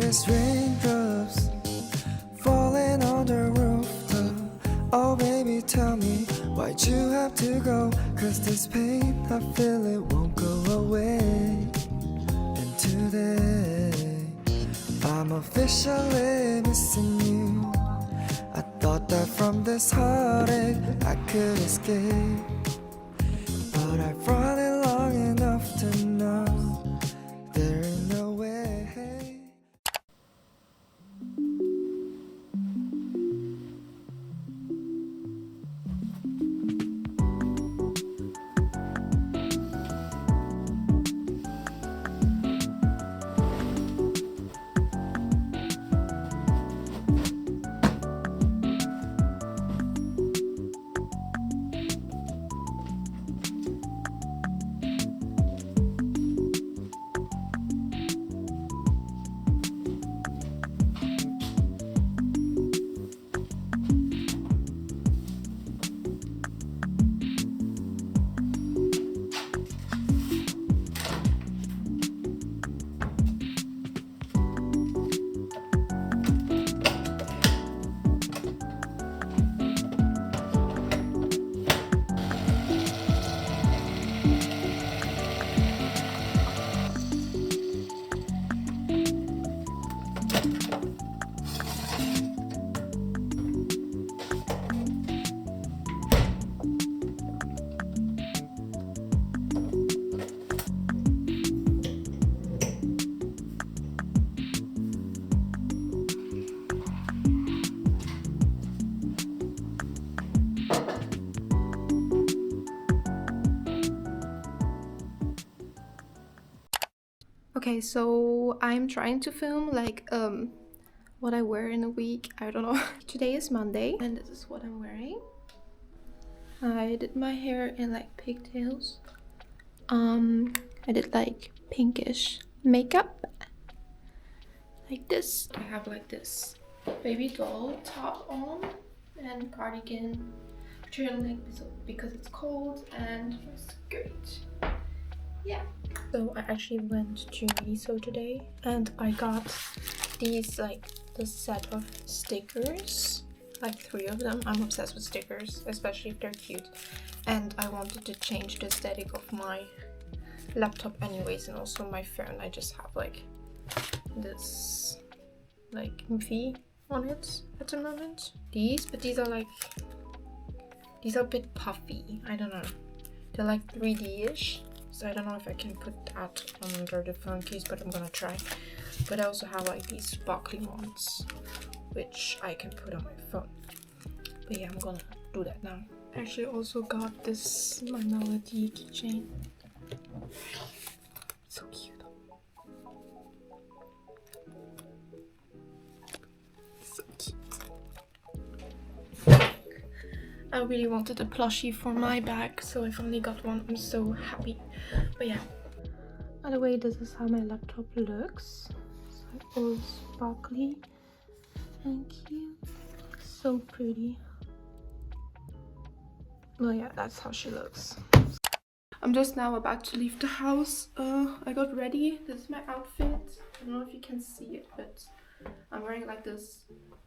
these raindrops falling on the rooftop. Oh baby, tell me, why'd you have to go? Cause this pain, I feel it won't go away. And today, I'm officially missing you. I thought that from this heartache I could escape, but I've run it long enough to know there ain't no way. Okay, so I'm trying to film like what I wear in a week. I don't know. Today is Monday and this is what I'm wearing. I did my hair in like pigtails. I did like pinkish makeup like this. I have like this baby doll top on and cardigan, turtleneck because it's cold, and a skirt. Yeah. So I actually went to Miso today and I got these this set of stickers, like 3 of them. I'm obsessed with stickers, especially if they're cute. And I wanted to change the aesthetic of my laptop anyways, and also my phone. I just have like this V on it at the moment. But these are a bit puffy. I don't know. They're like 3D-ish. So I don't know if I can put that under the phone case, but I'm gonna try. But I also have like these sparkly ones, which I can put on my phone. But yeah, I'm gonna do that now. I actually also got this My Melody keychain. So cute. So cute. I really wanted a plushie for my bag, so I finally got one. I'm so happy. But yeah. By the way, this is how my laptop looks. So all sparkly and cute. So pretty. Well, yeah, that's how she looks. I'm just now about to leave the house. I got ready. This is my outfit. I don't know if you can see it, but I'm wearing like this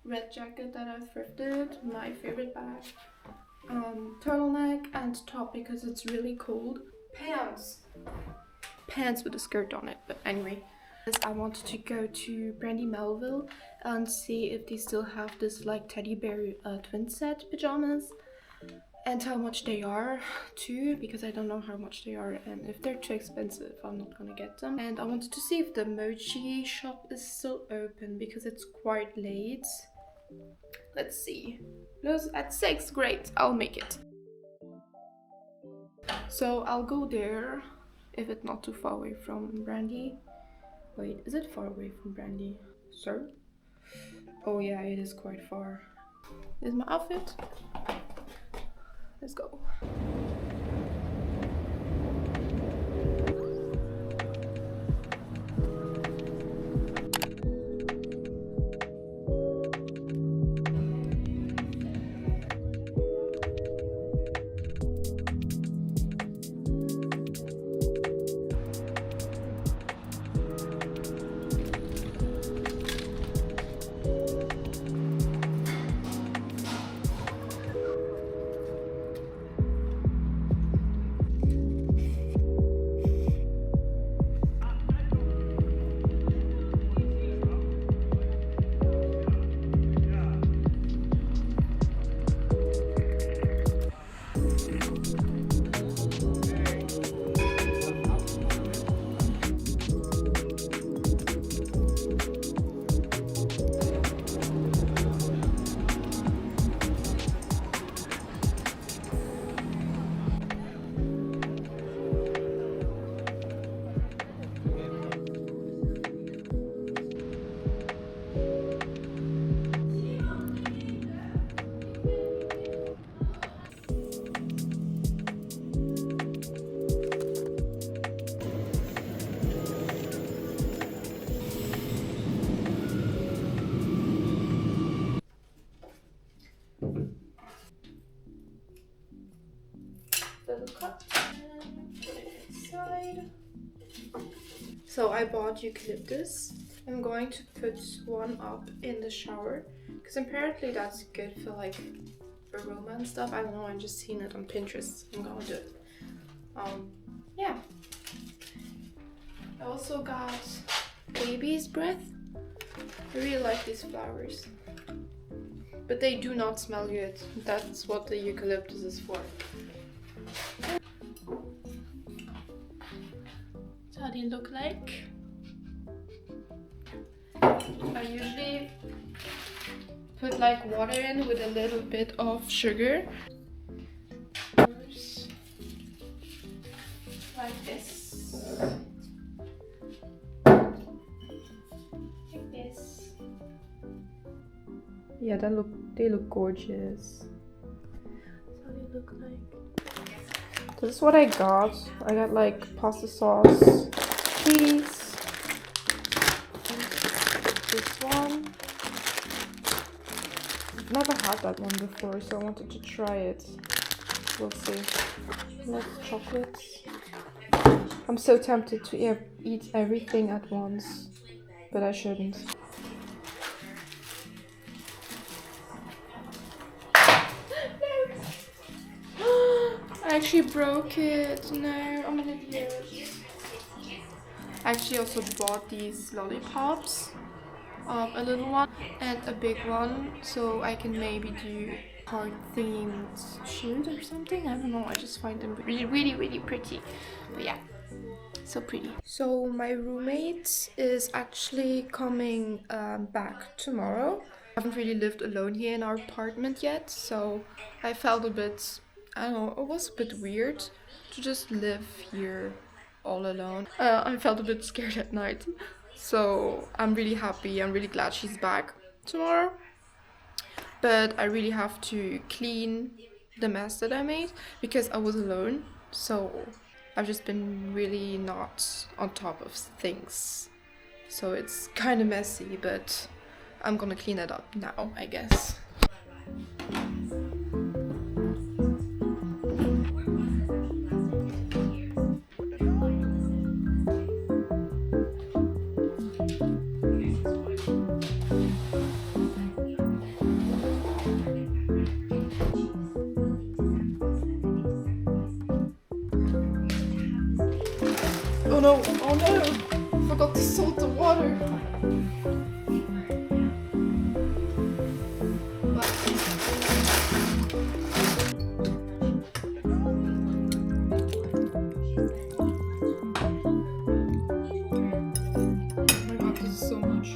red jacket that I thrifted, my favorite bag, turtleneck and top because it's really cold, pants with a skirt on it. But anyway, I wanted to go to Brandy Melville and see if they still have this like teddy bear twin set pajamas, and how much they are too, because I don't know how much they are, and if they're too expensive I'm not gonna get them. And I wanted to see if the Mochi shop is still open because it's quite late. Let's see. Close at 6. Great, I'll make it. So I'll go there if it's not too far away from Brandy. Wait, is it far away from Brandy? Sir? Oh yeah, it is quite far. This is my outfit. Let's go. So I bought eucalyptus. I'm going to put one up in the shower because apparently that's good for like aroma and stuff. I don't know, I just seen it on Pinterest. I'm gonna do it. Yeah. I also got baby's breath. I really like these flowers, but they do not smell good. That's what the eucalyptus is for. That's how they look like. I usually put like water in with a little bit of sugar. Like this. Like this. Yeah, they look gorgeous. That's how they look like. This is what I got. I got like pasta sauce, cheese, this one. I've never had that one before, so I wanted to try it. We'll see. Lots of chocolates. I'm so tempted to eat everything at once, but I shouldn't. I actually broke it. No, I'm an idiot. I actually also bought these lollipops. A little one and a big one, so I can maybe do heart themed shoot or something. I don't know, I just find them really pretty. But yeah, so pretty. So my roommate is actually coming back tomorrow. I haven't really lived alone here in our apartment yet, so I felt a bit, I don't know, it was a bit weird to just live here all alone. I felt a bit scared at night. So I'm really happy, I'm really glad she's back tomorrow. But I really have to clean the mess that I made because I was alone. So I've just been really not on top of things. So it's kind of messy, but I'm gonna clean it up now, I guess. Oh no, oh no, I forgot to salt the water. Oh my god, this is so much.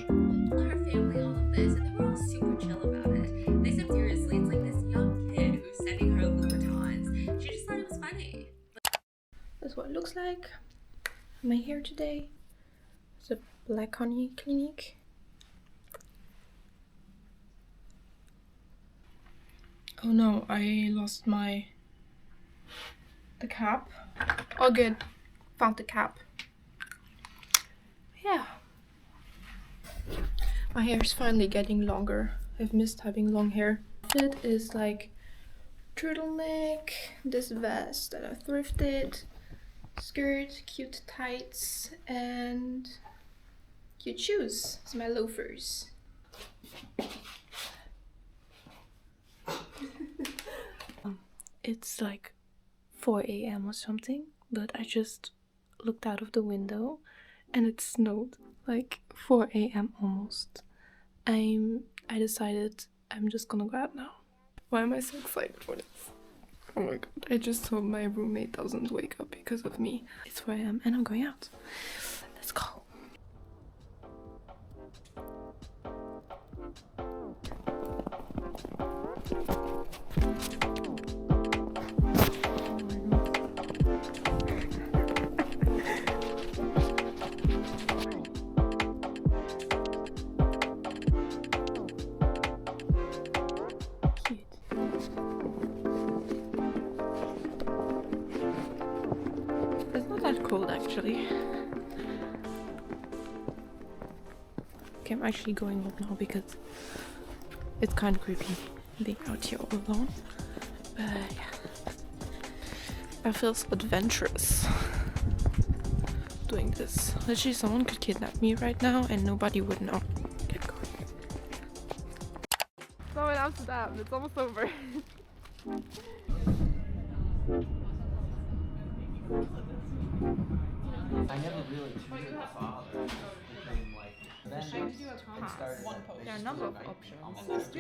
Her family all of this, and they were all super chill about it. They said seriously, it's like this young kid who's sending her Louboutins. She just thought it was funny. That's what it looks like. My hair today. It's a black honey clinique. Oh no, I lost the cap. All good. Found the cap. Yeah. My hair is finally getting longer. I've missed having long hair. It is like turtleneck, this vest that I thrifted, skirt, cute tights, and cute shoes. It's my loafers. It's like 4 a.m. or something, but I just looked out of the window and it snowed like 4 a.m. almost. I decided I'm just gonna go out now. Why am I so excited for this? Oh my god, I just hope my roommate doesn't wake up because of me. It's 4 a.m. and I'm going out. Let's go. It's not that cold actually. Okay, I'm actually going up now because it's kind of creepy being out here all alone. But yeah, I feel so adventurous doing this. Literally, someone could kidnap me right now and nobody would know. Get going. So in Amsterdam, it's almost over. I never really treated the father. Then There are a number of options.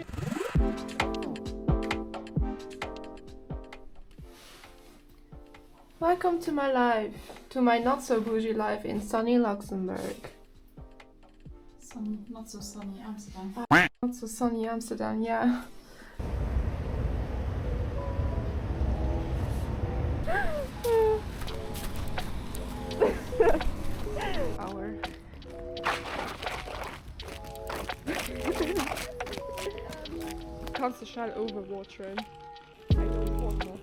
Welcome to my life, to my not so bougie life in sunny Luxembourg. Not so sunny Amsterdam. Not so sunny Amsterdam, yeah. Hour. Kannst du schnell overwateren? I don't want that.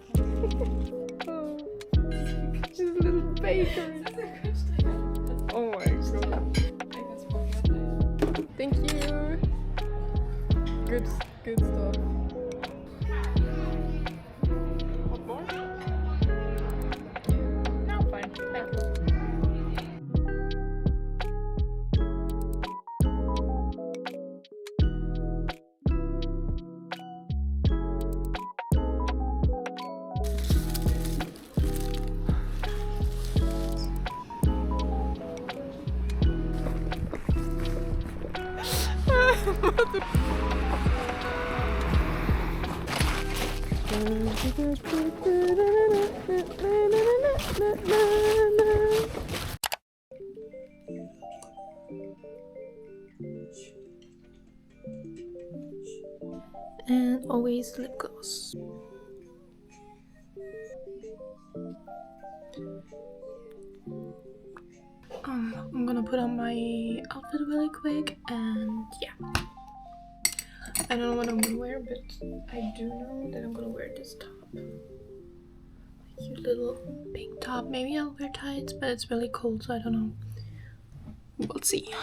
Oh, she's a little baker. Oh my god. Thank you. Good stuff. What more? No, fine. Thank you. And always lip gloss. I'm gonna put on my outfit really quick and yeah. I don't know what I'm gonna wear, but I do know that I'm gonna wear this top. A cute little pink top. Maybe I'll wear tights, but it's really cold, so I don't know. We'll see.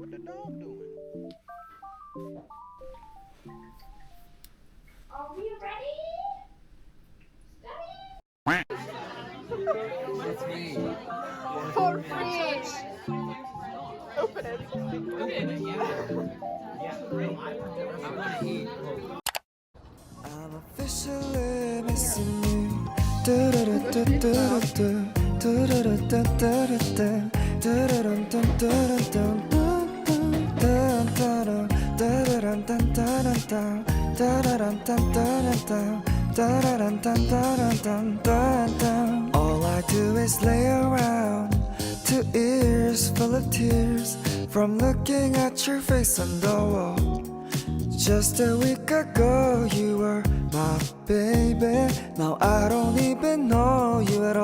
what the dog doing? Are we ready? It's me. For free! Open it. I'm officially missing you. Do-do-do-do-do-do. Do-do-do-do-do-do. Do-do-dum-dum-dum-dum-dum. Dum-dum-dum. Da-da-dum-dum-dum-dum. Da-da-dum-dum-dum-dum. Da-da-dum-dum-dum-dum-dum. All I do is lay around, 2 ears full of tears from looking at your face on the wall. Just a week ago you were my baby. Now I don't even know you at all.